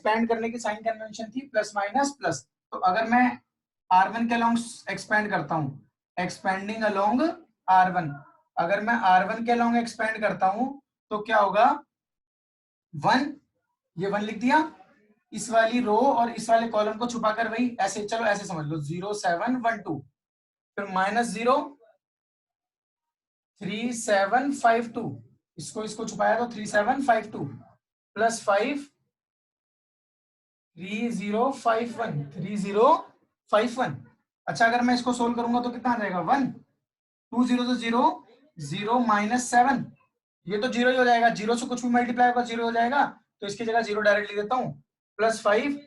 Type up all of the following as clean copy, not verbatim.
Expand करने की sign convention थी प्लस माइनस प्लस। तो अगर मैं R1 के अलोंग एक्सपेंड करता हूं, एक्सपेंडिंग अलोंग R1, अगर मैं R1 के अलोंग एक्सपेंड करता हूं तो क्या होगा 1, ये 1 लिख दिया, इस वाली रो और इस वाले कॉलम को छुपाकर वही ऐसे, चलो ऐसे समझ लो 0 7 1 2, फिर -0 3 7 5 2, इसको छुपाया तो 3 7 5 2 प्लस 5 3 0 5 1 3 0 5 1। अच्छा अगर मैं इसको सोल्व करूंगा तो कितना आ जाएगा 1, 2 0 तो 0 0 -7, ये तो 0 ही हो जाएगा, 0 से कुछ भी मल्टीप्लाई होगा 0 हो जाएगा, तो इसकी जगह 0 डायरेक्ट लिख देता हूं, प्लस 5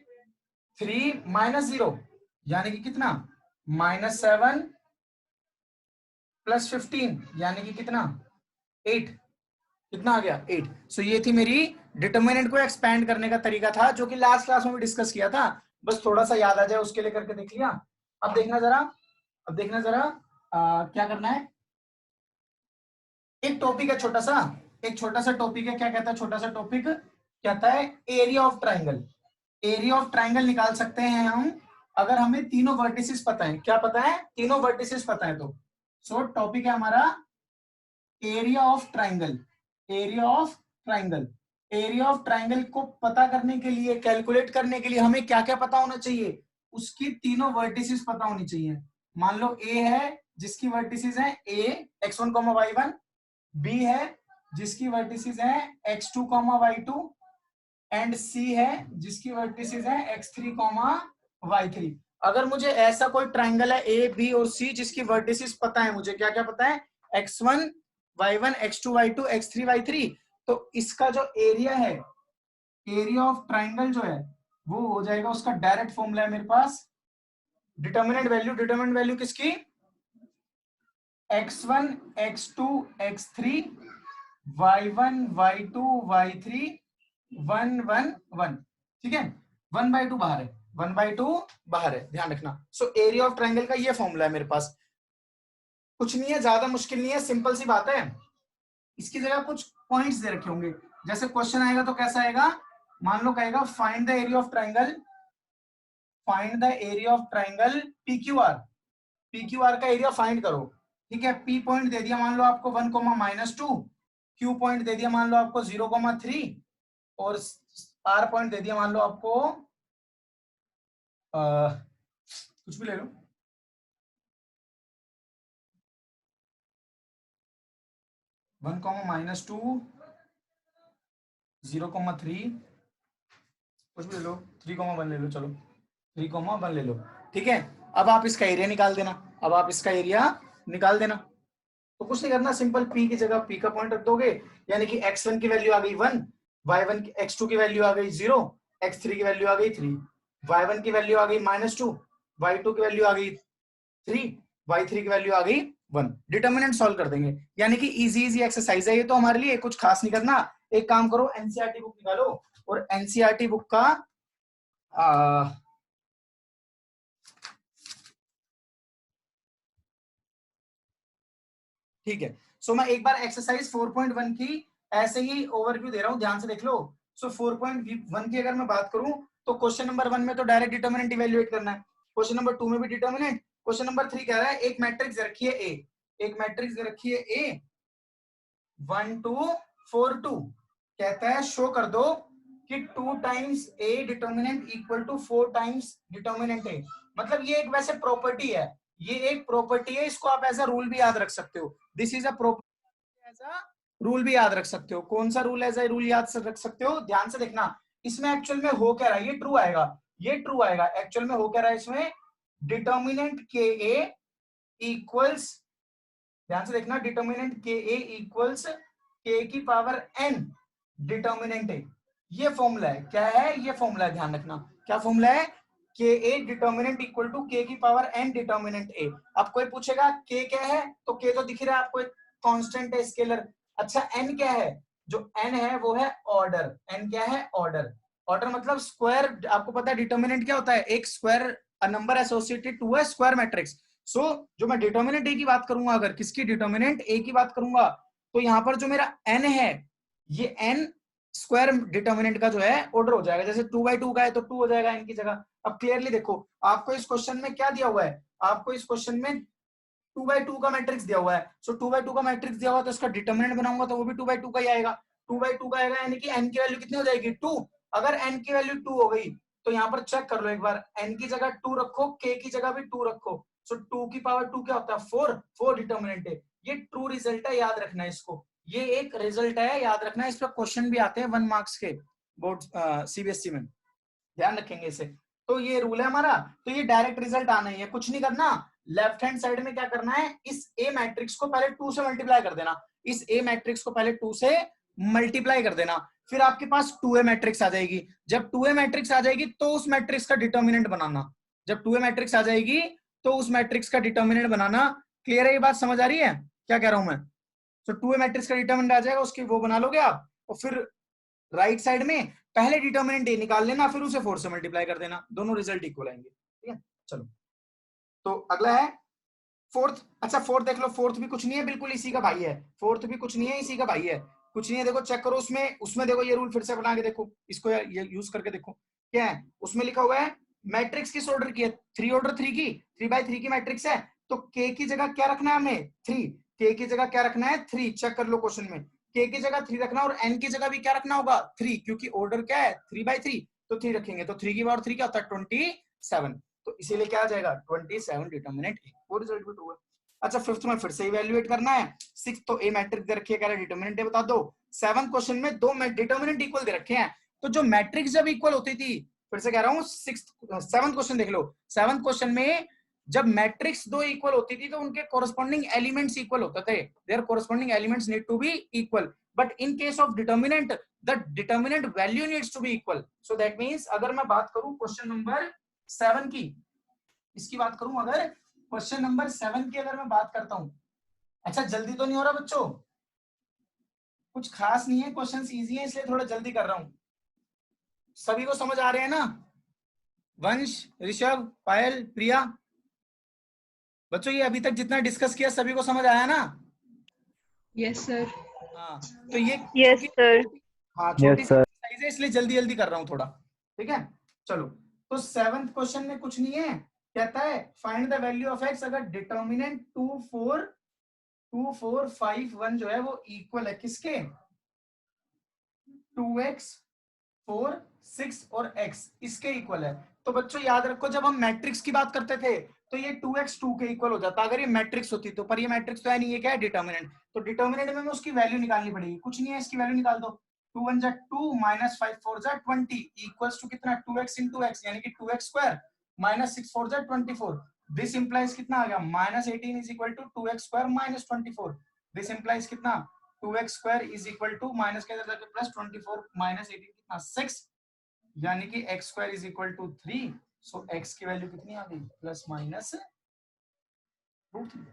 3 -0 यानी कि कितना -7 प्लस 15 यानी कि कितना 8, कितना आ गया 8। सो ये थी मेरी डिटर्मिनेंट को एक्सपैंड करने का तरीका था, जो कि लास्ट क्लास में भी डिस्कस किया था, बस थोड़ा सा याद आ जाए उसके लिए करके देख लिया। अब देखना जरा क्या करना है। एक टॉपिक है छोटा सा, एक छोटा सा टॉपिक है, क्या कहता है छोटा सा टॉपिक, कहता है area of triangle. Area of triangle निकाल सकते हैं हम अगर हमें तीनों वर्टिसेस पता है। क्या पता है? तीनों वर्टिसेस पता है। तो सो टॉपिक है हमारा area of triangle. Area of triangle, area of triangle को पता करने के लिए, कैलकुलेट करने के लिए हमें क्या क्या पता होना चाहिए? उसकी तीनों वर्टिसेस पता होनी चाहिए। मान लो ए है जिसकी वर्टिसेस है ए x1, y1, बी है जिसकी वर्टिसेस है x2, y2, एंड सी है जिसकी वर्टिसेस है x3, y3। अगर मुझे ऐसा कोई ट्राइंगल है ए बी और सी जिसकी वर्टिसेस पता है, मुझे क्या क्या पता है, x1 y1 x2 y2 x3 y3, तो इसका जो एरिया है, एरिया ऑफ ट्राइंगल जो है वो हो जाएगा, उसका डायरेक्ट फॉर्मूला है मेरे पास, डिटर्मिनेंट वैल्यू किसकी, x1 x2 x3 y1 y2 y3 1 1 1, ठीक है, 1/2 बाहर है, 1/2 बाहर है, ध्यान रखना। सो एरिया ऑफ ट्राइंगल का ये फॉर्मूला है मेरे पास, कुछ नहीं है, ज्यादा मुश्किल नहीं है, सिंपल सी बात है। इसकी जगह कुछ पॉइंट्स दे रखे होंगे, जैसे क्वेश्चन आएगा तो कैसा आएगा, मान लो कहेगा find the area of triangle, find the area of triangle PQR, PQR का एरिया फाइंड करो, ठीक है। P पॉइंट दे दिया मान लो आपको 1, -2, Q पॉइंट दे दिया मान लो आपको 0,3, और R पॉइंट दे दिया मान लो आपको कुछ भी ले लो, -2 0,3, कुछ भी ले लो, 3,1 ले लो, चलो 3,1 ले लो, ठीक है। अब आप इसका एरिया निकाल देना, अब आप इसका एरिया निकाल देना। तो कुछ नहीं करना, सिंपल P की जगह P का पॉइंट रख दोगे, यानी कि x1 की वैल्यू आ गई 1, y1 x2 की वैल्यू आ गई 0, x3 की वैल्यू आ गई 3, y1 की वैल्यू आ गई -2, y2 की वैल्यू आ गई 3, y3 की वैल्यू आ गई 1। डिटर्मिनेंट सॉल्व कर देंगे, यानी कि इजी एक्सरसाइज है ये तो हमारे लिए, कुछ खास नहीं करना। एक काम करो, एनसीईआरटी बुक निकालो और एनसीईआरटी बुक का ठीक है। सो मैं एक बार एक्सरसाइज 4.1 की ऐसे ही ओवरव्यू दे रहा हूं, ध्यान से देख लो। सो 4.1 की अगर मैं बात करूं तो क्वेश्चन नंबर 1 में तो डायरेक्ट डिटर्मिनेंट इवैल्यूएट करना है, क्वेश्चन नंबर 2 में भी डिटर्मिनेंट, क्वेश्चन नंबर 3 कह रहा है एक मैट्रिक्स रखी है ए, एक मैट्रिक्स रखी है ए 1 2 4 2, कहता है शो कर दो कि 2 times A determinant equal to 4 times determinant A. मतलब ये एक वैसे प्रॉपर्टी है, ये एक प्रॉपर्टी है, इसको आप एज अ रूल भी याद रख सकते हो। This is a property, as a rule भी याद रख सकते हो। कौन सा रूल एज अ रूल याद रख सकते हो? ध्यान से देखना, इसमें एक्चुअल में हो क्या रहा है, ये ट्रू आएगा, ये ट्रू आएगा। एक्चुअल में हो क्या रहा है इसमें, डिटर्मिनेंट के ए इक्वल्स, ध्यान से देखना, डिटर्मिनेंट के ए इक्वल्स के की पावर n डिटर्मिनेंट ए, ये फॉर्मूला है। क्या है ये फॉर्मूला है, ध्यान रखना, क्या फॉर्मूला है, के ए डिटर्मिनेंट इक्वल टू के की पावर n डिटर्मिनेंट ए। अब कोई पूछेगा के क्या है, तो के तो दिख रहा है आपको, एक कांस्टेंट है, स्केलर। अच्छा n क्या है, जो n है वो है ऑर्डर, n क्या है, ऑर्डर। ऑर्डर मतलब स्क्वायर, आपको पता है डिटर्मिनेंट क्या होता है, एक square number associated to a square matrix. So जो मैं डिटर्मिनेंट ए की बात करूंगा, अगर किसकी डिटर्मिनेंट ए की बात करूंगा, तो यहां पर जो मेरा n है, ये n स्क्वायर डिटर्मिनेंट का जो है ऑर्डर हो जाएगा, जैसे 2/2 का है तो 2 हो जाएगा n की जगह। अब क्लियरली देखो आपको इस क्वेश्चन में क्या दिया हुआ है, आपको इस क्वेश्चन में 2/2 का मैट्रिक्स दिया हुआ है। सो 2/2 का मैट्रिक्स दिया हुआ तो इसका डिटर्मिनेंट बनाऊंगा तो वो भी 2/2 का ही आएगा। 2/2 का आएगा यानी कि n की वैल्यू कितनी हो जाएगी 2। अगर n की वैल्यू 2 हो गई तो यहाँ पर चेक कर लो एक बार, n की जगह 2 रखो, k की जगह भी 2 रखो। सो 2 की पावर 2 क्या होता है 4 डिटर्मिनेंट है। ये ट्रू रिजल्ट है, याद रखना है इसको, ये एक रिजल्ट है, याद रखना है। इस पर क्वेश्चन भी आते हैं 1 मार्क्स के बोर्ड सीबीएसई में, ध्यान रखेंगे इसे। तो ये रूल है हमारा, तो ये डायरेक्ट रिजल्ट आना ही है, कुछ नहीं करना। लेफ्ट हैंड साइड में क्या करना है, इस ए मैट्रिक्स को पहले 2 से मल्टीप्लाई कर देना, इस ए मैट्रिक्स को पहले 2 से मल्टीप्लाई कर देना, फिर आपके पास 2a मैट्रिक्स आ जाएगी। जब 2a मैट्रिक्स आ जाएगी तो उस मैट्रिक्स का डिटर्मिनेंट बनाना, जब 2a मैट्रिक्स आ जाएगी तो उस मैट्रिक्स का डिटर्मिनेंट बनाना। क्लियर है, ये बात समझ आ रही है क्या कह रहा हूं मैं? तो 2a मैट्रिक्स का डिटर्मिनेंट आ जाएगा, उसकी वो बना लोगे आप, और फिर राइट साइड में पहले डिटर्मिनेंट ए निकाल लेना, फिर उसे 4 से मल्टीप्लाई कर देना, दोनों रिजल्ट इक्वल आएंगे। ठीक है, चलो तो अगला है फोर्थ। अच्छा फोर्थ देख लो, फोर्थ भी कुछ नहीं है, बिल्कुल इसी का भाई है, फोर्थ भी कुछ नहीं है, इसी का भाई है, कुछ नहीं है। देखो चेक करो उसमें देखो ये रूल फिर से बना के देखो, इसको ये यूज करके देखो क्या है। उसमें लिखा हुआ है मैट्रिक्स किस ऑर्डर की है, 3 ऑर्डर 3 की, 3/3 की मैट्रिक्स है, तो k की जगह क्या रखना है हमें 3, k की जगह क्या रखना है 3। चेक कर लो क्वेश्चन में, k की जगह 3 रखना और n की जगह भी क्या रखना होगा 3, क्योंकि ऑर्डर क्या है 3/3, तो 3 रखेंगे तो 3 की पावर 3 क्या होता है 27, तो इसीलिए क्या आ जाएगा 27 डिटर्मिनेंट ए, वो रिजल्ट भी ट्रू है। अच्छा फिफ्थ में फिर से इवैल्यूएट करना है। सिक्स तो ए मैट्रिक्स दे रखी है, कह रहा है डिटर्मिनेंट बता दो। सेवंथ क्वेश्चन में दो डिटर्मिनेंट इक्वल दे रखे हैं, तो जो मैट्रिक्स जब इक्वल होती थी, फिर से कह रहा हूं सेवंथ क्वेश्चन देख लो, सेवंथ क्वेश्चन में जब मैट्रिक्स दो इक्वल होती थी तो उनके कोरस्पॉन्डिंग एलिमेंट्स इक्वल होते थे, their corresponding elements need to be equal, but in case of determinant the determinant value needs to be equal. So that means अगर मैं बात करूं क्वेश्चन नंबर 7 की, इसकी बात करूं अगर क्वेश्चन नंबर 7 की अगर मैं बात करता हूं, अच्छा जल्दी तो नहीं हो रहा बच्चों, कुछ खास नहीं है, क्वेश्चंस इजी है इसलिए थोड़ा जल्दी कर रहा हूं। सभी को समझ आ रहे हैं ना? वंश, ऋषभ, पायल, प्रिया, बच्चों ये अभी तक जितना डिस्कस किया सभी को समझ आया ना? Yes sir. हाँ तो ये यस सर। हाँ छोटी सी एक्सरसाइज है इसलिए जल्दी जल्दी कर रहा हूँ थोड़ा, ठीक है। चलो तो सेवंथ क्वेश्चन में कुछ नहीं है, कहता है find the value of x अगर डिटर्मिनेंट 2 4 5 1 जो है वो इक्वल है किसके 2x 4 6 और x इसके इक्वल है। तो बच्चों याद रखो जब हम मैट्रिक्स की बात करते थे तो ये 2x 2 के इक्वल हो जाता अगर ये मैट्रिक्स होती तो, पर ये मैट्रिक्स तो है नहीं, ये क्या है डिटर्मिनेंट, तो डिटर्मिनेंट में उसकी वैल्यू निकालनी पड़ेगी, कुछ नहीं है इसकी वैल्यू निकाल दो। 2 1 जा 2 माइनस 5 4 जा 20 इक्वल्स टू कितना 2x into x यानी कि 2x स्क्वायर माइनस 6 4 जा 24, दिस इंप्लाइज कितना आ गया minus 18 is equal to 2x square minus 24, this implies कितना 2x square is equal to minus के इधर जाके प्लस 24 माइनस 18 कितना 6, यानी कि x square is equal to 3। So x की वैल्यू कितनी आ गई प्लस माइनस √3,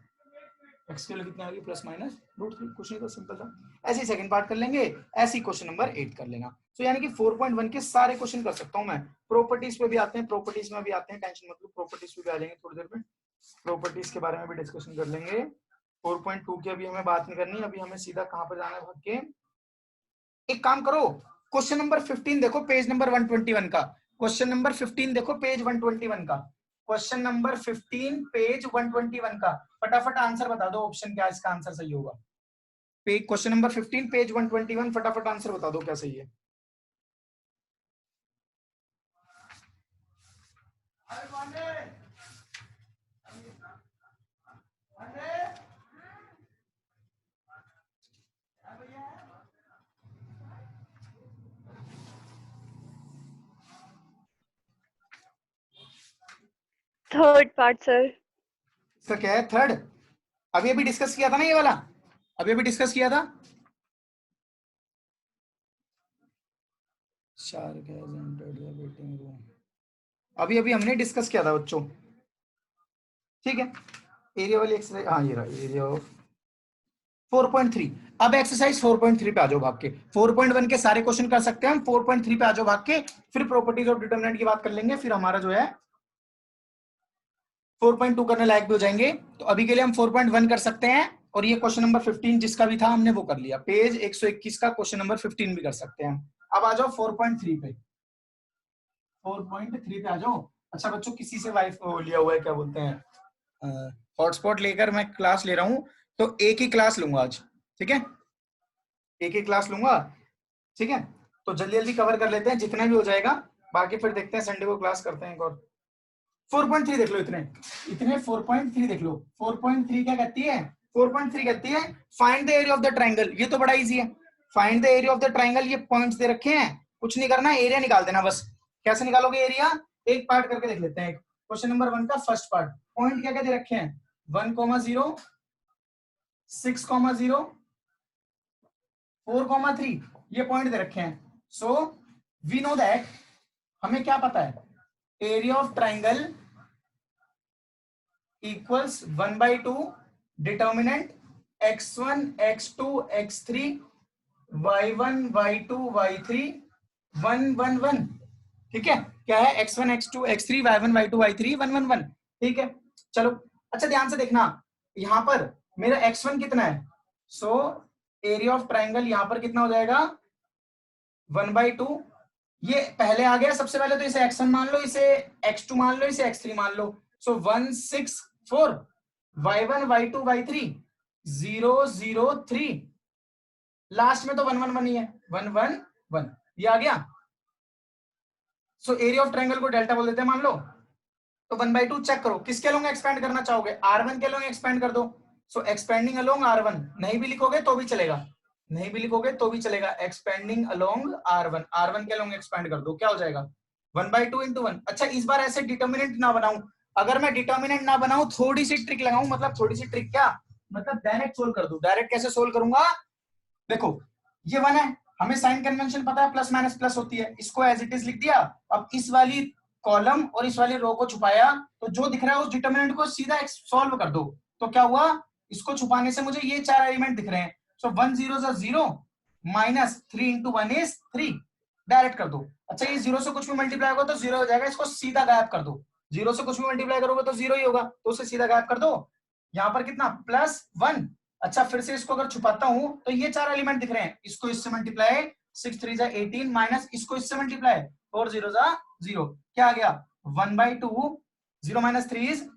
x की वैल्यू कितनी आ गई प्लस माइनस √3, कुछ नहीं तो सिंपल था। ऐसे ही सेकंड पार्ट कर लेंगे, ऐसे ही क्वेश्चन नंबर 8 कर लेना। तो यानी कि 4.1 के सारे क्वेश्चन कर सकता हूं मैं। प्रॉपर्टीज पे भी आते हैं, प्रॉपर्टीज में भी आते हैं, टेंशन मत लो, प्रॉपर्टीज पे भी आ जाएंगे थोड़ी देर में, प्रॉपर्टीज के बारे में भी डिस्कशन कर लेंगे। 4.2 की अभी हमें बात नहीं करनी, अभी हमें सीधा कहां पर जाना है भाग के। एक काम करो क्वेश्चन नंबर 15 देखो पेज नंबर 121 का, क्वेश्चन नंबर 15 देखो पेज 121 का, क्वेश्चन नंबर 15 पेज 121 का, फटाफट आंसर बता दो ऑप्शन क्या इसका आंसर सही होगा। क्वेश्चन नंबर 15 पेज 121 फटाफट आंसर बता दो क्या सही है। Third part sir. इसका क्या है थर्ड? अभी अभी डिस्कस किया था ना ये वाला, अभी अभी डिस्कस किया था। Shark has entered the waiting room, अभी अभी हमने डिस्कस किया था बच्चों, ठीक है। एरिया वाली एक्सरसाइज, हाँ ये रहा एरिया ऑफ 4.3। अब एक्सरसाइज 4.3 पे आ जाओ भाग के, 4.1 के सारे क्वेश्चन कर सकते हैं हम, 4.3 पे आ जाओ भाग के, फिर प्रॉपर्टीज ऑफ डिटरमिनेंट की बात कर लेंगे, फिर हमारा जो है 4.2 करने लायक भी हो जाएंगे। तो अभी के लिए हम 4.1 कर सकते हैं, और ये क्वेश्चन नंबर 15 जिसका भी था हमने वो कर लिया, पेज 121 का क्वेश्चन नंबर 15 भी कर सकते हैं। अब आ जाओ 4.3 पे, 4.3 पे आ जाओ। अच्छा बच्चों, किसी से वाइफ लिया हुआ है, क्या बोलते हैं, हॉटस्पॉट लेकर मैं क्लास ले रहा हूँ, तो एक ही क्लास लूंगा आज, ठीक है, एक ही क्लास लूंगा, ठीक है। तो जल्दी जल्दी कवर कर लेते हैं जितना भी हो जाएगा, बाकी फिर देखते हैं संडे को क्लास करते हैं एक और। 4.3 देख लो, इतने इतने 4.3 देख लो। 4.3 क्या कहती है, 4.3 कहती है find the area of the triangle. ये तो बड़ा इजी है, find the area of the triangle. ये पॉइंट्स दे रखे हैं, कुछ नहीं करना, एरिया निकाल देना बस। कैसे निकालोगे एरिया, एक पार्ट करके देख लेते हैं। क्वेश्चन नंबर 1 का फर्स्ट पार्ट, पॉइंट क्या क्या दे रखे हैं, 1,0, 6,0, 4,3, ये पॉइंट दे रखे हैं। सो वी नो दैट, हमें क्या पता है, area of triangle equals 1/2 determinant x1 x2 x3 y1 y2 y3 1 1 1, ठीक है। क्या है, x1 x2 x3 y1 y2 y3 1 1 1, ठीक है। चलो अच्छा ध्यान से देखना, यहां पर मेरा x1 कितना है, सो एरिया ऑफ ट्राइंगल यहां पर कितना हो जाएगा, 1/2। ये पहले आ गया, सबसे पहले तो इसे x1 मान लो, इसे x2 मान लो, इसे x3 मान लो। सो 1 6 4 y1 y2 y3 0 0 3, लास्ट में तो 1 1 1 ही है, 1 1 1, ये आ गया। सो एरिया ऑफ ट्रायंगल को डेल्टा बोल देते हैं मान लो। तो 1/2 चेक करो, किसके अलोंग एक्सपेंड करना चाहोगे, R1 के अलोंग एक्सपेंड कर दो। सो एक्सपेंडिंग अलोंग R1, नहीं भी लिखोगे तो भी चलेगा, नहीं भी लिखोगे तो भी चलेगा, एक्सपेंडिंग अलोंग R1, R1 के अलोंग एक्सपेंड कर दो, क्या हो जाएगा 1/2 into 1। अच्छा इस बार ऐसे डिटर्मिनेंट ना बनाऊं, अगर मैं डिटर्मिनेंट ना बनाऊं थोड़ी सी ट्रिक लगाऊं, मतलब थोड़ी सी ट्रिक क्या, मतलब डायरेक्ट सोल्व कर दूं। डायरेक्ट कैसे सोल्व करूंगा, देखो ये 1 है, हमें साइन कन्वेंशन पता है, प्लस माइनस प्लस होती है, इसको एज इट इज लिख दिया। अब इस वाली कॉलम और इस वाली रो को छुपाया, तो जो दिख रहा है उस डिटर्मिनेंट को सीधा सॉल्व कर दो। तो क्या हुआ, इसको छुपाने से मुझे ये 4 एलिमेंट दिख रहे हैं। सो 1 0 0 माइनस 3 into 1 is 3, डायरेक्ट कर दो। अच्छा ये 0 से कुछ भी मल्टीप्लाई होगा तो 0 हो जाएगा, इसको सीधा गायब कर दो। 0 से कुछ भी मल्टीप्लाई करोगे तो 0 ही होगा, तो उसे सीधा गायब कर दो। यहाँ पर कितना +1। अच्छा फिर से इसको अगर छुपाता हूं तो ये 4 एलिमेंट दिख रहे हैं, इसको इससे मल्टीप्लाई 6 3 18 माइनस इसको इससे मल्टीप्लाई 4 0 0, क्या आ गया 1/2, 0 माइनस 3 इज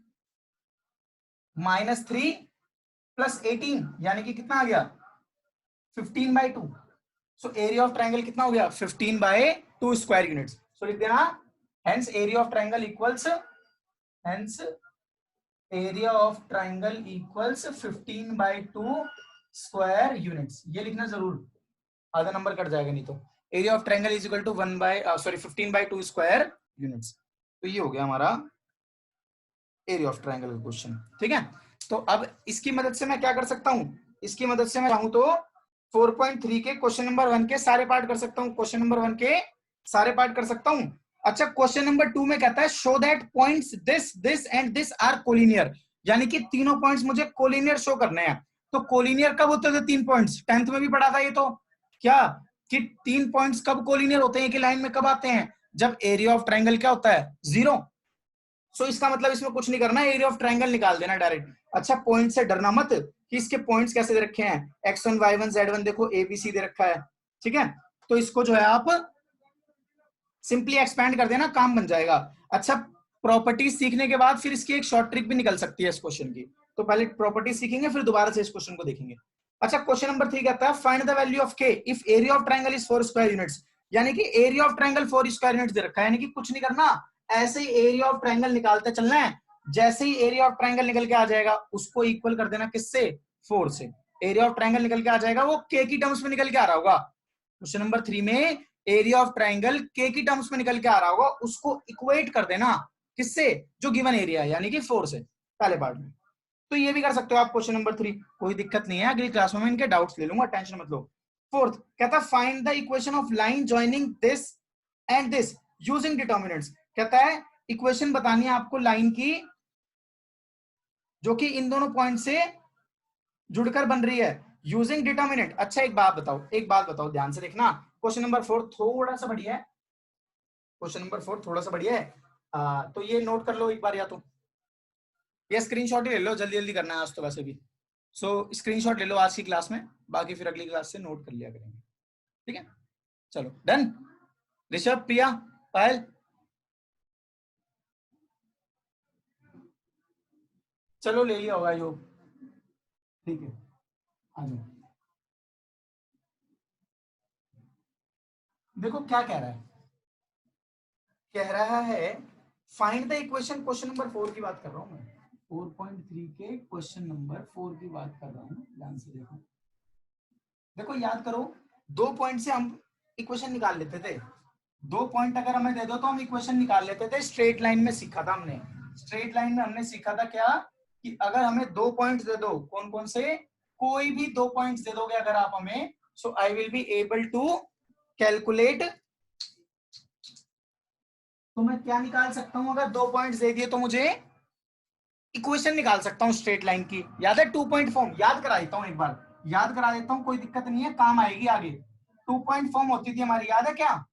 -3 प्लस 18, यानी कि कितना आ गया 15/2। सो एरिया ऑफ ट्रायंगल कितना हो गया 15/2 स्क्वायर यूनिट्स। सो लिख देना, hence area of triangle equals, hence area of triangle equals 15/2 square units. ये लिखना जरूर, आधा नंबर कट जाएगा नहीं तो। Area of triangle is equal to 15/2 square units. तो ये हो गया हमारा एरिया ऑफ ट्राइंगल का क्वेश्चन, ठीक है। तो अब इसकी मदद से मैं क्या कर सकता हूं, इसकी मदद से मैं चाहूं तो 4.3 के क्वेश्चन नंबर 1 के सारे पार्ट कर सकता हूं, क्वेश्चन नंबर 1 के सारे पार्ट कर सकता हूं। अच्छा क्वेश्चन नंबर 2 में कहता है show that points this this and this are collinear, यानी कि तीनों पॉइंट्स मुझे कोलिनियर शो करने हैं। तो कोलिनियर कब होते थे 3 पॉइंट्स, 10th में भी पढ़ा था ये तो, क्या कि 3 पॉइंट्स कब कोलिनियर होते हैं, एक लाइन में कब आते हैं, जब एरिया ऑफ ट्राइंगल क्या होता है 0। सो इसका मतलब इसमें कुछ नहीं करना, एरिया ऑफ ट्राइंगल निकाल देना डायरेक्ट। अच्छा पॉइंट से डरना मत कि इसके पॉइंट्स कैसे दे रखे हैं, x1 y1 z1 देखो ABC दे रखा है, ठीक है। तो इसको जो है आप सिंपली एक्सपेंड कर देना, काम बन जाएगा। अच्छा प्रॉपर्टीज सीखने के बाद फिर इसकी एक शॉर्ट ट्रिक भी निकल सकती है इस क्वेश्चन की, तो पहले प्रॉपर्टीज सीखेंगे फिर दोबारा से इस क्वेश्चन को देखेंगे। अच्छा क्वेश्चन नंबर 3 कहता है find the value of k if area of triangle is 4 square units, यानी कि area of triangle 4 square units दे रखा है, यानी कि कुछ नहीं करना, ऐसे ही एरिया ऑफ ट्रायंगल निकालते चलना है। जैसे ही एरिया ऑफ ट्रायंगल निकल के आ जाएगा उसको इक्वल कर देना किससे, 4 से। एरिया ऑफ ट्रायंगल निकल के आ जाएगा, वो k की टर्म्स में निकल के आ रहा होगा। क्वेश्चन नंबर 3 में एरिया ऑफ ट्रायंगल k की टर्म्स में निकल के आ रहा होगा, उसको इक्वेट कर देना किससे, जो गिवन एरिया है यानी कि 4 से, पहले पार्ट में। तो ये भी कर सकते हो आप क्वेश्चन नंबर 3, कोई दिक्कत नहीं है, अगली क्लास में मैं इनके डाउट्स ले लूंगा, टेंशन मत लो। फोर्थ कहता है find the equation of line joining this and this using determinants, कहता है इक्वेशन बतानी है आपको लाइन की जो कि इन दोनों पॉइंट से जुड़कर बन रही है यूजिंग डिटर्मिनेंट। अच्छा एक बात बताओ, एक बात बताओ, ध्यान से देखना, क्वेश्चन नंबर 4 थोड़ा सा बढ़िया है, क्वेश्चन नंबर 4 थोड़ा सा बढ़िया है, तो ये नोट कर लो एक बार, या तो ये स्क्रीनशॉट ही ले लो, जल्दी जल्दी करना है आज तो वैसे भी। सो स्क्रीनशॉट ले लो आज की क्लास में, बाकी फिर अगली क्लास से नोट कर लिया करेंगे, ठीक है। चलो डन। ऋषभ, प्रिया, पायल, चलो ले लिया होगा योग, ठीक है आ जाओ। देखो क्या कह रहा है, कह रहा है find the equation, question number 4 की बात कर रहा हूं मैं, 4.3 के क्वेश्चन नंबर 4 की बात कर रहा हूं, ध्यान से देखो। देखो याद करो, 2 पॉइंट से हम इक्वेशन निकाल लेते थे, 2 पॉइंट अगर हमें दे दो तो हम इक्वेशन निकाल लेते थे। स्ट्रेट लाइन में सीखा था हमने, स्ट्रेट लाइन में हमने सीखा था क्या, कि अगर हमें 2 पॉइंट्स दे दो, कौन कौन से, कोई भी 2 पॉइंट्स दे दोगे अगर आप हमें, so I will be able to calculate, तो मैं क्या निकाल सकता हूं, अगर 2 पॉइंट्स दे दिए तो मुझे इक्वेशन निकाल सकता हूं स्ट्रेट लाइन की। याद है 2 पॉइंट फॉर्म, याद करा देता हूं एक बार, याद करा देता हूं, कोई दिक्कत नहीं है, काम आएगी आगे। 2 पॉइंट फॉर्म होती थी हमारी, याद है क्या,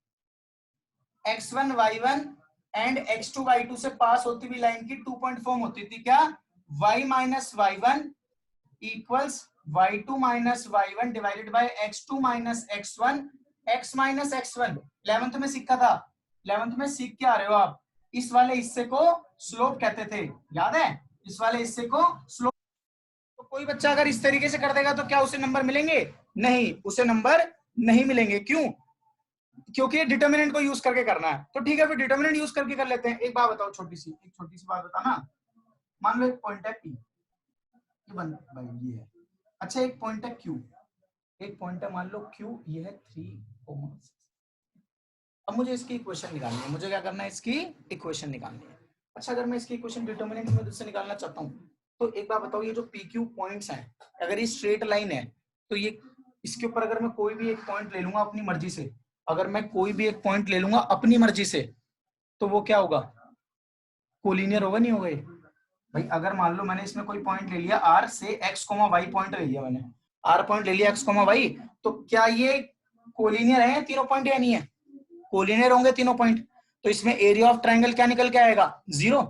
x1 y1 and x2 y2 से पास होती हुई लाइन की 2 पॉइंट फॉर्म होती थी क्या, y minus y1 equals y2 minus y1 divided by x2 minus x1, x minus x1 11th में सीखा था, 11th में सीख के आ रहे हो आप। इस वाले हिस्से को स्लोप कहते थे, याद है, इस वाले हिस्से को स्लोप। तो कोई बच्चा अगर इस तरीके से कर देगा तो क्या उसे नंबर मिलेंगे, नहीं, उसे नंबर नहीं मिलेंगे। क्यों, क्योंकि डिटर्मिनेंट को यूज करके करना है। तो ठीक है, फिर डिटर्मिनेंट यूज करके कर लेते हैं। एक बात बताओ, एक छोटी सी बात बताना, मान लो एक पॉइंट है P, ये बन भाई ये है, अच्छा एक पॉइंट है Q, एक पॉइंट है मान लो Q, ये है 3,6। अब मुझे इसकी इक्वेशन निकालनी है, मुझे क्या करना है, इसकी इक्वेशन निकालनी है। अच्छा अगर मैं इसकी इक्वेशन डिटर्मिनेंट की मदद से निकालना चाहता हूँ, तो एक बात बताओ, ये जो PQ पॉइंट्स हैं, अगर ये स्ट्रेट लाइन है तो ये, इसके ऊपर अगर मैं कोई भी एक पॉइंट ले लूंगा अपनी मर्जी से, अगर मैं कोई भी एक पॉइंट ले लूंगा अपनी मर्जी से, तो वो क्या होगा, कोलिनियर होगा, नहीं होगा ये भाई। अगर मान लो मैंने इसमें कोई पॉइंट ले लिया R से, x, y पॉइंट ले लिया मैंने, R पॉइंट ले लिया, x, y, तो क्या ये कोलिनियर है तीनों पॉइंट या नहीं है, कोलिनियर होंगे तीनों पॉइंट। तो इसमें एरिया ऑफ ट्रायंगल क्या निकल के आएगा, 0।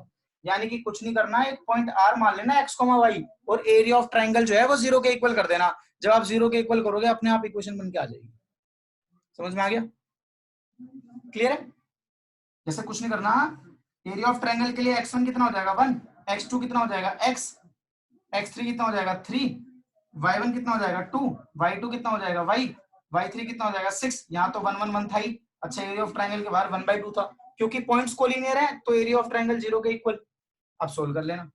यानी कि कुछ नहीं करना है, एक पॉइंट R मान लेना x, y, और एरिया ऑफ ट्रायंगल जो है वो 0 के इक्वल कर देना। जब आप 0 के इक्वल करोगे अपने आप इक्वेशन बन के आ जाएगी। समझ में आ गया, क्लियर है। जैसे कुछ नहीं करना, एरिया ऑफ ट्रायंगल के लिए x1 कितना हो जाएगा 1, x2 कितना हो जाएगा x, x3 कितना हो जाएगा 3, y1 कितना हो जाएगा 2, y2 कितना हो जाएगा y, y3 कितना हो जाएगा 6। यहाँ तो 1 1 1 था ही। अच्छा एरिया ऑफ ट्रायंगल के बाहर 1/2 था, क्योंकि पॉइंट्स कोलिनियर है तो एरिया ऑफ ट्रायंगल 0 के इक्वल। अब सोल्व कर लेना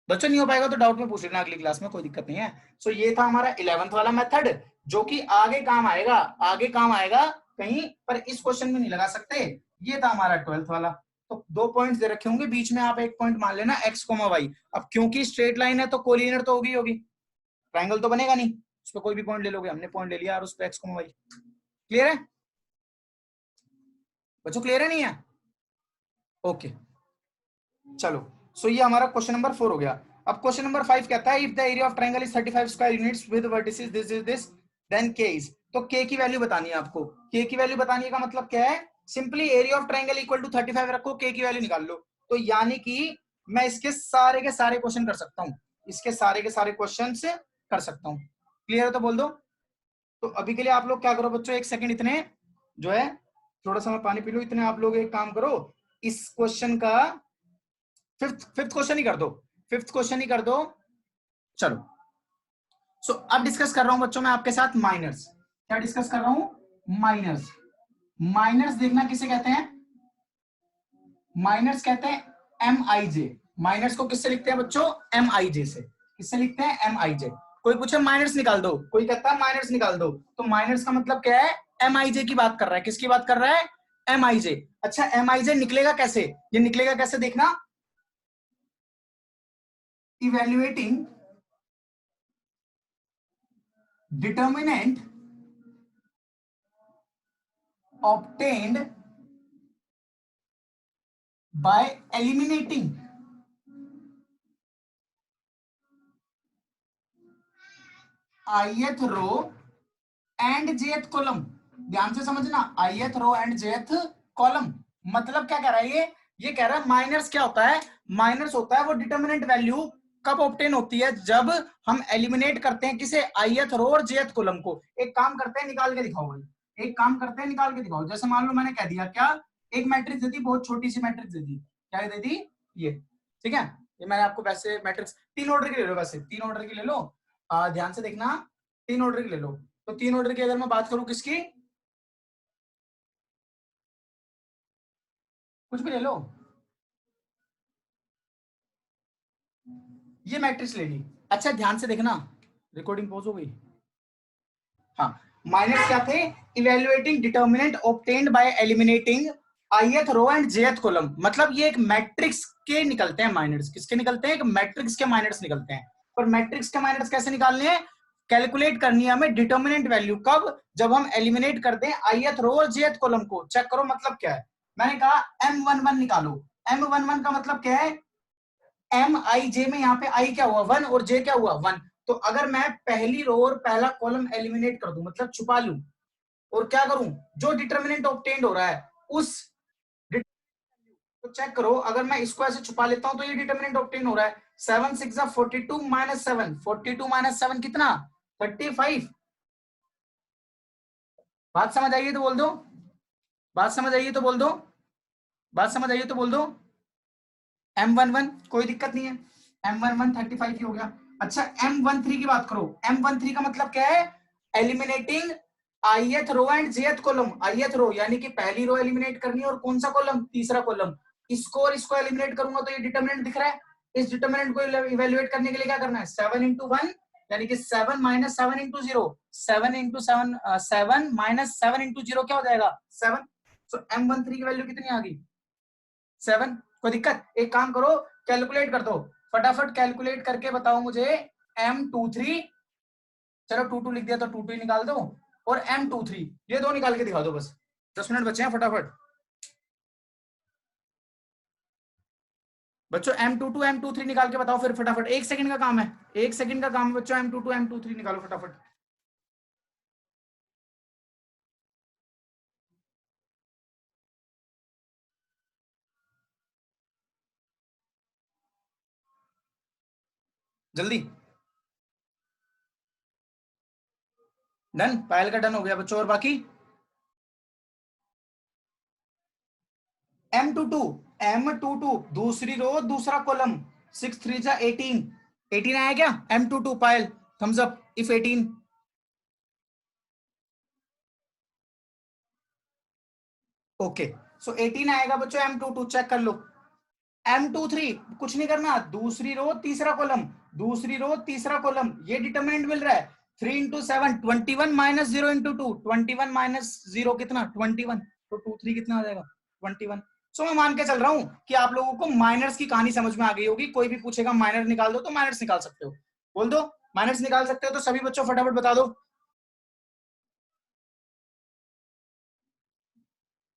बच्चों, नहीं हो पाएगा तो डाउट में पूछ लेना अगली क्लास में, कोई दिक्कत नहीं है। सो ये था हमारा 11th वाला मेथड, जो कि आगे काम आएगा, आगे काम आएगा कहीं पर, इस क्वेश्चन में नहीं लगा सकते। ये था हमारा 12th वाला। तो 2 पॉइंट्स दे रखे होंगे, बीच में आप एक पॉइंट मान लेना x, y। अब क्योंकि स्ट्रेट लाइन है तो कोलिनियर तो होगी, ट्रायंगल तो बनेगा नहीं, उस पर कोई भी पॉइंट ले लोगे, हमने पॉइंट ले लिया और उस पर x, y। क्लियर है बच्चों, क्लियर है नहीं है, ओके चलो। सो ये हमारा क्वेश्चन नंबर 4 हो गया। अब क्वेश्चन नंबर 5 कहता है, if the area of triangle is 35 square units with vertices this is this, then k is. तो k की वैल्यू बतानी है आपको। k की वैल्यू बताने का मतलब क्या है, simply area of triangle equal to 35 रखो, k की वैल्यू निकाल लो। तो यानी कि मैं इसके सारे के सारे क्वेश्चन कर सकता हूँ, इसके सारे के सारे क्वेश्चन कर सकता हूँ। क्लियर है तो बोल दो। तो अभी के लिए आप लोग क्या करो बच्चों, एक सेकंड इतने जो है, थोड़ा सा मैं पानी पी लूं, इतने आप लोग एक काम करो, इस क्वेश्चन का फिफ्थ क्वेश्चन ही कर दो, फिफ्थ क्वेश्चन ही कर दो। चलो सो अब डिस्कस कर रहा हूं बच्चों मैं आपके साथ माइनर्स। क्या डिस्कस कर रहा हूं, माइनर्स। माइनर्स देखना किसे कहते हैं, माइनर्स कहते हैं MIJ। माइनर्स को किससे लिखते हैं बच्चों, MIJ से। किससे लिखते हैं, MIJ। कोई पूछे माइनर्स निकाल दो, कोई कहता है माइनर्स निकाल दो, तो माइनर्स का मतलब क्या है, MIJ की बात कर रहा है। किसकी बात कर रहा है, MIJ। अच्छा MIJ निकलेगा कैसे, ये निकलेगा कैसे देखना, evaluating determinant obtained by eliminating ith row and jth column. ध्यान से समझना, ith row and jth column. मतलब क्या कह रहा है ये कह रहा है माइनस क्या होता है, माइनस होता है वो डिटर्मिनेंट वैल्यू कब ऑब्टेन होती है? जब हम एलिमिनेट करते हैं किसे? ith रो और jth कॉलम को। एक काम करते हैं, निकाल के दिखाओ भाई, एक काम करते हैं, निकाल के दिखाओ। जैसे मान लो मैंने कह दिया क्या, एक मैट्रिक्स दे दी, बहुत छोटी सी मैट्रिक्स दे दी, क्या दे दी? ये, ठीक है। ये मैंने आपको वैसे मैट्रिक्स 3 ऑर्डर की ले लो, वैसे 3 ऑर्डर की ले लो, ध्यान से देखना, 3 ऑर्डर की ले लो। तो 3 ऑर्डर की अगर मैं बात करूं, किसकी, कुछ भी ले लो, ये मैट्रिक्स ले ली। अच्छा ध्यान से देखना, रिकॉर्डिंग पॉज हो गई। हाँ, माइनस क्या थे? Evaluating determinant obtained by eliminating ith row and jth column. मतलब ये एक मैट्रिक्स के निकलते हैं माइनर्स। किसके निकलते हैं? एक मैट्रिक्स के माइनर्स निकलते हैं। पर मैट्रिक्स के माइनर्स कैसे निकालने हैं? कैलकुलेट करनी है हमें डिटर्मिनेंट वैल्यू। कब? जब हम एलिमिनेट कर दें ith रो और jth कॉलम को। चेक करो मतलब क्या है। मैंने कहा m11 निकालो। m11 का मतलब क्या है? एम आई जे में यहाँ पे आई क्या हुआ? 1 और जे क्या हुआ? 1। तो अगर मैं पहली रो और पहला कॉलम एलिमिनेट कर दूं, मतलब छुपा लूं, और क्या करूं, जो डिटर्मिनेंट ऑब्टेन्ड हो रहा है उस, तो चेक करो, अगर मैं इसको ऐसे छुपा लेता हूं तो ये डिटर्मिनेंट ऑब्टेन हो रहा है। 7 6 42 माइनस 7, 42 माइनस 7 कितना? 35। बात समझ आइए तो बोल दो, बात समझ आइए तो बोल दो, बात समझ आइए तो बोल दो। M11 कोई दिक्कत नहीं है, M11 35 ही हो गया। अच्छा M13 की बात करो। M13 का मतलब क्या है? Eliminating ith row and jth column. ith row यानी कि पहली रो एलिमिनेट करनी है, और कौन सा कॉलम? तीसरा कॉलम। इसको और इसको एलिमिनेट करूंगा तो ये डिटर्मिनेंट दिख रहा है। इस डिटर्मिनेंट को इवेल्युएट करने के लिए क्या करना है? 7 इंटू 1 यानी कि 7 minus 7 into 0, 7 into 7, 7 minus 7 into 0 क्या हो जाएगा? 7। सो M13 की वैल्यू कितनी आ गई? 7। कोई दिक्कत? एक काम करो, कैलकुलेट कर दो, फटाफट कैलकुलेट करके बताओ मुझे। M23, चलो 22 लिख दिया तो 22 ही निकाल दो, और M23 ये दो निकाल के दिखा दो बस। 10 मिनट बचे हैं, फटाफट बच्चों। M22 M23 निकाल के बताओ फिर फटाफट, 1 सेकंड का काम है, 1 सेकंड का काम है बच्चों। M22 M23 निकालो फटाफट, जल्दी। डन, पायल का डन हो गया बच्चों, और बाकी M22 दूसरी रो दूसरा कॉलम, 6 3 जा 18, 18 आया क्या? M22 Payal, thumbs up if 18। Okay, so 18 आएगा बच्चों M22, चेक कर लो। M23 कुछ नहीं करना, दूसरी रो तीसरा कॉलम, दूसरी रो तीसरा कॉलम, ये डिटरमिनेंट मिल रहा है। 3 इंटू 7 21 माइनस 0 इंटू 2, 21 माइनस 0 कितना? 21। तो 23 कितना आ जाएगा? 21। सो मैं मान के चल रहा हूं कि आप लोगों को माइनर्स की कहानी समझ में आ गई होगी। कोई भी पूछेगा माइनर निकाल दो तो माइनर्स निकाल सकते हो, बोल दो माइनर्स निकाल सकते हो। तो सभी बच्चों फटाफट बता दो।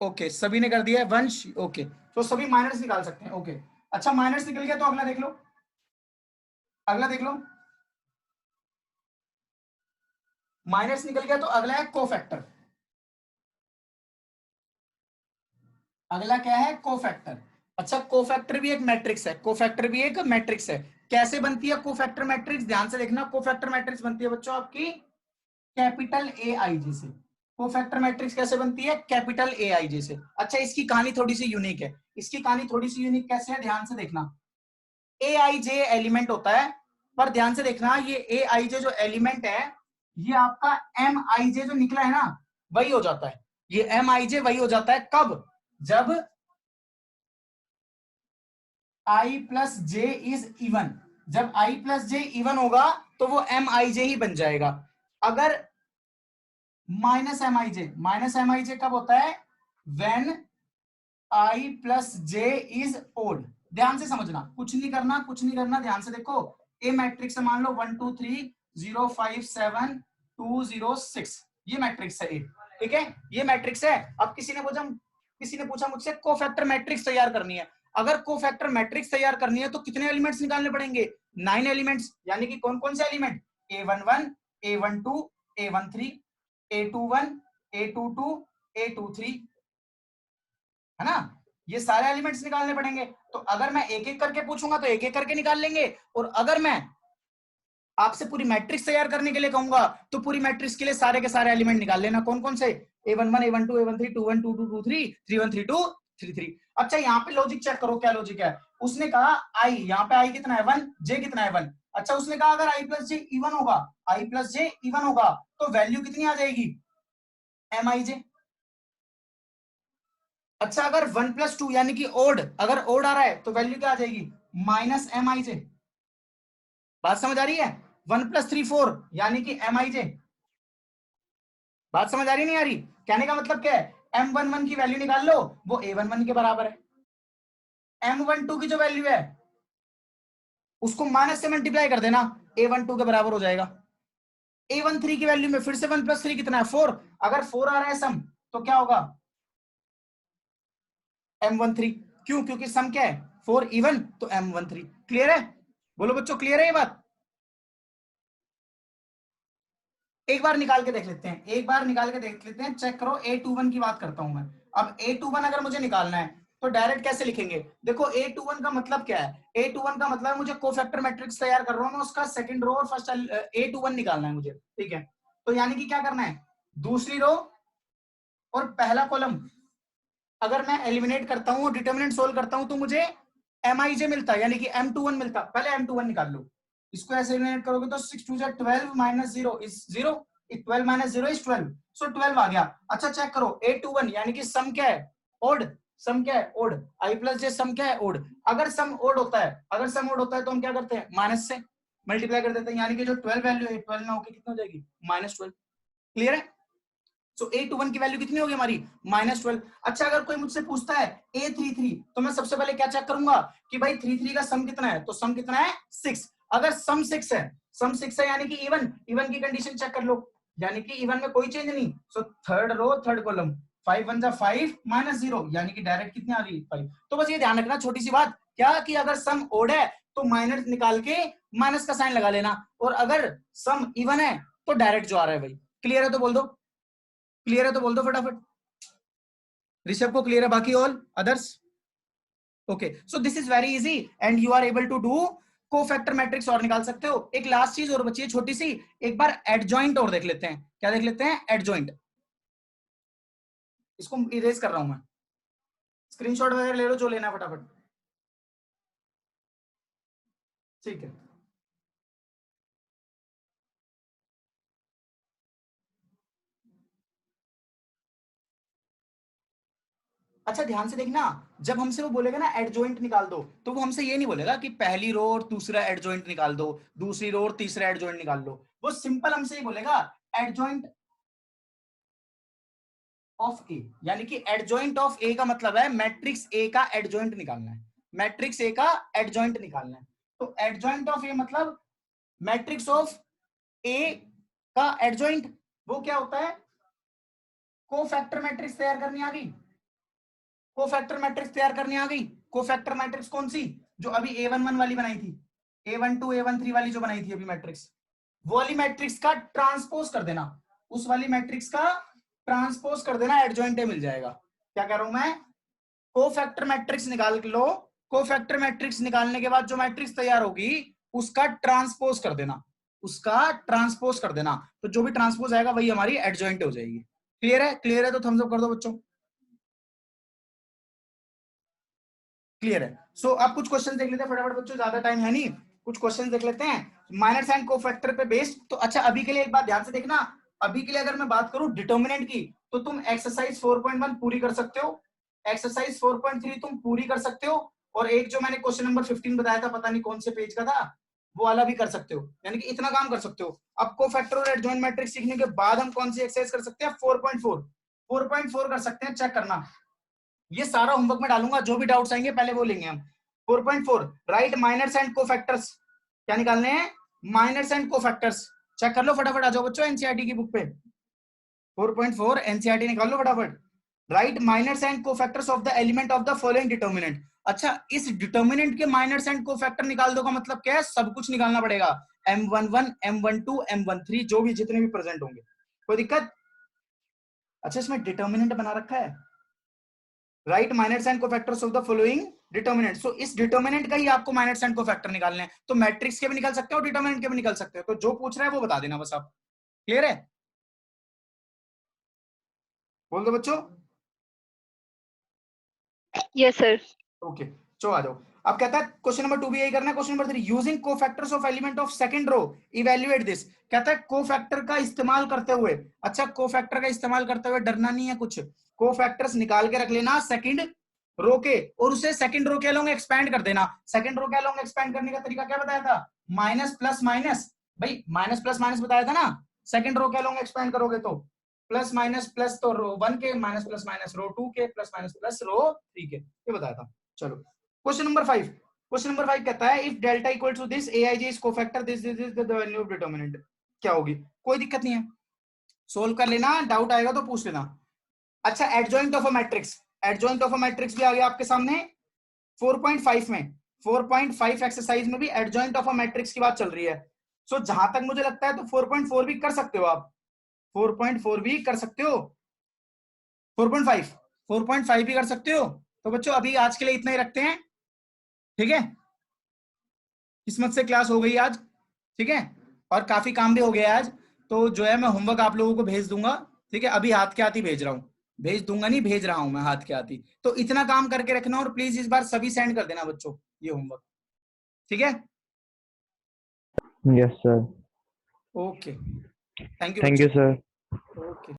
ओके, सभी ने कर दिया है, वंश ओके, तो सभी माइनस निकाल सकते हैं। ओके, अच्छा माइनस निकल गया तो अगला देख लो, अगला देख लो। माइनस निकल गया तो अगला है कोफैक्टर। अगला क्या है? कोफैक्टर। अच्छा कोफैक्टर भी एक मैट्रिक्स है, कोफैक्टर भी एक मैट्रिक्स है। कैसे बनती है कोफैक्टर मैट्रिक्स? ध्यान से देखना, कोफैक्टर मैट्रिक्स बनती है बच्चों आपकी कैपिटल ए आई जी से। कोफैक्टर मैट्रिक्स कैसे बनती है? कैपिटल ए आई जी से। अच्छा इसकी कहानी थोड़ी सी यूनिक है। इसकी कहानी थोड़ी सी यूनिक कैसे है? ध्यान से देखना, ए आई जे एलिमेंट होता है, पर ध्यान से देखना ये ए आई जे जो एलिमेंट है, ये आपका एम आई जे जो निकला है ना, वही हो जाता है। ये एम आई जे वही हो जाता है। कब? जब आई प्लस जे इज इवन। जब आई प्लस जे इवन होगा तो वो एम आई जे ही बन जाएगा। अगर माइनस एम आई जे कब होता है? When i plus j is odd. ध्यान से समझना, कुछ नहीं करना, कुछ नहीं करना, ध्यान से देखो। ए मैट्रिक्स है, मान लो 1 2 3 0 5 7 2 0 6, ये मैट्रिक्स है ए, ठीक है, ये मैट्रिक्स है। अब किसी ने पूछा मुझसे कोफैक्टर मैट्रिक्स तैयार करनी है। अगर कोफैक्टर मैट्रिक्स तैयार करनी है तो कितने एलिमेंट्स निकालने पड़ेंगे? 9 एलिमेंट्स। यानी कि कौन कौन से element? A11 A12 A13 A21 A22 A23, है ना? ये सारे एलिमेंट्स निकालने पड़ेंगे। तो अगर मैं एक एक करके पूछूंगा तो एक एक करके निकाल लेंगे, और अगर मैं आपसे पूरी मैट्रिक्स तैयार करने के लिए कहूंगा तो पूरी मैट्रिक्स के लिए सारे के सारे एलिमेंट निकाल लेना। कौन कौन से? A11 A12 A13 21 22 23 31 32 33। अच्छा यहाँ पे लॉजिक चेक करो, क्या लॉजिक है। उसने कहा आई, यहाँ पे आई कितना है 1, जे कितना है 1। अच्छा उसने कहा अगर आई प्लस जे इवन होगा, आई प्लस जे इवन होगा तो वैल्यू कितनी आ जाएगी? एम आई जे। अच्छा अगर 1 प्लस 2 यानी कि ओड, अगर ओड आ रहा है तो वैल्यू क्या आ जाएगी? माइनस एम आई जे। बात समझ आ रही है? 1 प्लस 3 4 यानी कि एम आई जे। बात समझ आ रही नहीं आ रही? कहने का मतलब क्या है, M11 की वैल्यू निकाल लो, वो A11 के बराबर है। M12 की जो वैल्यू है उसको माइनस से मल्टीप्लाई कर देना, A12 के बराबर हो जाएगा। A13 की वैल्यू में फिर से 1 प्लस 3 कितना है 4, अगर 4 आ रहा है सम तो क्या होगा? M13। क्यों? क्योंकि सम क्या है 4 इवन, तो M13। क्लियर है? बोलो बच्चों क्लियर है ये बात? एक बार निकाल के देख लेते हैं, एक बार निकाल के देख लेते हैं, चेक करो। A21 की बात करता हूं मैं। अब A21 अगर मुझे निकालना है तो डायरेक्ट कैसे लिखेंगे? देखो A21 का मतलब क्या है? A21 का मतलब मुझे कोफैक्टर मैट्रिक्स तैयार कर रहा हूं मैं, उसका सेकंड रो और फर्स्ट A21 निकालना है मुझे, ठीक है। तो यानी कि क्या करना है, दूसरी रो और पहला कॉलम अगर मैं एलिमिनेट करता हूं, डिटर्मिनेंट सोल्व करता हूं, तो मुझे MIJ मिलता है, यानी कि M21 मिलता। पहले M21 निकाल लो, इसको ऐसे एलिमिनेट करोगे तो 6 2 12 माइनस 0 इज 0, 12 माइनस 0 इज 12, सो 12 आ गया। अच्छा चेक करो A21 यानी कि सम क्या है? ओड। सम क्या है? ओड। आई प्लस जे सम क्या है? ओड। अगर सम ओड होता है, अगर सम ओड होता है तो हम क्या करते हैं? माइनस से मल्टीप्लाई कर देते हैं, यानी कि जो 12 वैल्यू है 12 ना होकर कितनी हो जाएगी? -12। क्लियर है? सो A21 की वैल्यू कितनी होगी हमारी? -12। अच्छा अगर कोई मुझसे पूछता है A33, तो मैं सबसे पहले क्या चेक करूंगा कि भाई 33 का सम कितना है, तो सम कितना है 6। अगर सम 6 है, सम 6 है यानी कि इवन, इवन की कंडीशन चेक कर लो, यानी कि इवन में कोई चेंज नहीं। So third row third column 5 1 5 -0 यानी कि डायरेक्ट कितनी आ रही है 5। तो बस ये ध्यान रखना छोटी सी बात, क्या कि अगर सम ओड है तो माइनस निकाल के माइनस का साइन लगा लेना, और अगर सम इवन है तो डायरेक्ट जो आ रहा है भाई। क्लियर है तो बोल दो, क्लियर है तो बोल दो फटाफट। ऋषभ को क्लियर है, बाकी all others? Okay, so this is very easy and you are able to do cofactor matrix और निकाल सकते हो। एक लास्ट चीज और बची है छोटी सी, एक बार एडजॉइंट और देख लेते हैं। क्या देख लेते हैं? एडजॉइंट। इसको इरेज कर रहा हूं मैं, स्क्रीनशॉट वगैरह ले लो जो लेना है फटाफट, ठीक है। अच्छा ध्यान से देखना, जब हमसे वो बोलेगा ना एडजॉइंट निकाल दो, तो वो हमसे ये नहीं बोलेगा कि पहली रो और दूसरा एडजॉइंट निकाल दो, दूसरी रो और तीसरा एडजॉइंट निकाल लो। वो सिंपल हमसे ये बोलेगा एडजॉइंट ऑफ ए, यानी कि एडजॉइंट ऑफ ए का मतलब है मैट्रिक्स ए का एडजॉइंट निकालना है, मैट्रिक्स ए का एडजॉइंट निकालना है। तो एडजॉइंट ऑफ ए मतलब मैट्रिक्स ऑफ ए का एडजॉइंट, वो क्या होता है? कोफैक्टर मैट्रिक्स तैयार करनी आ गई, कोफैक्टर मैट्रिक्स तैयार करनी आ गई। कोफैक्टर मैट्रिक्स कौन सी? जो अभी A11 वाली बनाई थी, A12 A13 वाली जो बनाई थी अभी मैट्रिक्स, वो वाली मैट्रिक्स का ट्रांसपोज कर देना, उस वाली मैट्रिक्स का ट्रांसपोज कर देना, एडजॉइंट ए मिल जाएगा। क्या कह रहा हूं मैं? कोफैक्टर मैट्रिक्स निकाल लो, कोफैक्टर मैट्रिक्स निकालने के बाद जो मैट्रिक्स तैयार होगी उसका ट्रांसपोज कर देना, उसका ट्रांसपोज कर देना, तो जो भी ट्रांसपोज आएगा वही हमारी एडजॉइंट हो जाएगी। क्लियर है? क्लियर है तो थम्स अप कर दो बच्चों। क्लियर है? सो अब कुछ क्वेश्चन देख लेते हैं फटाफट बच्चों, ज्यादा टाइम है नहीं, कुछ क्वेश्चन देख लेते हैं माइनर साइन कोफैक्टर पे बेस्ड। तो अच्छा अभी के लिए एक बात ध्यान से देखना, अभी के लिए अगर मैं बात करूं डिटर्मिनेंट की, तो तुम एक्सरसाइज 4.1 पूरी कर सकते हो, एक्सरसाइज 4.3 तुम पूरी कर सकते हो, और एक जो मैंने क्वेश्चन नंबर 15 बताया था, पता नहीं कौन से पेज का था, वो वाला भी कर सकते हो, यानी कि इतना काम कर सकते हो। अब कोफैक्टर और एडजॉइंट मैट्रिक्स सीखने के बाद हम कौन सी एक्सरसाइज कर सकते हैं? 4.4, 4.4 कर सकते हैं, चेक करना। ये सारा होमवर्क में डालूंगा, जो भी डाउट्स आएंगे पहले वो लेंगे हम। 4.4 राइट माइनर्स एंड कोफैक्टर्स, क्या निकालने हैं? Miners and cofactors. चेक कर लो फटाफट, आ जाओ बच्चों एनसीईआरटी की बुक पे, 4.4 एनसीईआरटी निकाल लो फटाफट। Write minors and cofactors of the element of the following determinant. अच्छा इस डिटर्मिनेंट के माइनर्स एंड कोफैक्टर निकाल दो का मतलब क्या है? सब कुछ निकालना पड़ेगा, M11 M12 M13 जो भी जितने भी प्रेजेंट होंगे। कोई दिक्कत? अच्छा इसमें डिटर्मिनेंट बना रखा है, write minor sign cofactors of the following determinant. So इस डिटर्मिनेंट का ही आपको माइनर साइन कोफैक्टर निकालने हैं, तो मैट्रिक्स के भी निकाल सकते हो और डिटर्मिनेंट के भी निकाल सकते हो, तो जो पूछ रहा है वो बता देना बस आप। क्लियर है? बोल दो बच्चों। Yes, sir. ओके चलो आ जाओ। अब कहता है क्वेश्चन नंबर 2 भी यही करना है। Question number 3, using cofactors of element of second row evaluate this. कहता है कोफैक्टर का इस्तेमाल करते हुए, अच्छा कोफैक्टर का इस्तेमाल करते हुए डरना नहीं है कुछ, कोफैक्टर्स निकाल के रख लेना सेकंड रो के और उसे सेकंड रो के अलोंग एक्सपैंड कर देना। सेकंड रो के अलोंग एक्सपैंड करने का तरीका क्या बताया था? माइनस प्लस माइनस, भाई माइनस प्लस माइनस बताया था ना। सेकंड रो के अलोंग एक्सपैंड करोगे तो प्लस माइनस प्लस तो रो 1 के, माइनस प्लस माइनस रो 2 के, प्लस माइनस प्लस रो 3 के, ये बताया था। चलो क्वेश्चन नंबर 5। क्वेश्चन नंबर 5 कहता है if delta equal to this aij is cofactor this is the value of determinant. क्या होगी? कोई दिक्कत नहीं है, सोल्व कर लेना, डाउट आएगा तो पूछ लेना। अच्छा adjoint of a matrix, adjoint of a matrix भी आ गया आपके सामने 4.5 में। 4.5 एक्सरसाइज में भी एडजॉइंट ऑफ अ मैट्रिक्स की बात चल रही है। सो जहां तक मुझे लगता है तो 4.4 भी कर सकते हो आप, 4.4 भी कर सकते हो, 4.5 भी कर सकते हो। तो बच्चों अभी आज के लिए इतना ही रखते हैं, ठीक है? किस्मत से क्लास हो गई आज, ठीक है? और काफी काम भी हो गया आज, तो जो है मैं होमवर्क आप लोगों को भेज दूंगा, ठीक है? अभी हाथ के हाथ ही भेज रहा हूँ, भेज दूंगा नहीं, भेज रहा हूं मैं हाथ के हाथ ही। तो इतना काम करके रखना और प्लीज इस बार सभी सेंड कर देना बच्चों ये होमवर्क, ठीक है? Yes, sir. Okay, thank you Thank बच्चों। you, sir. ओके।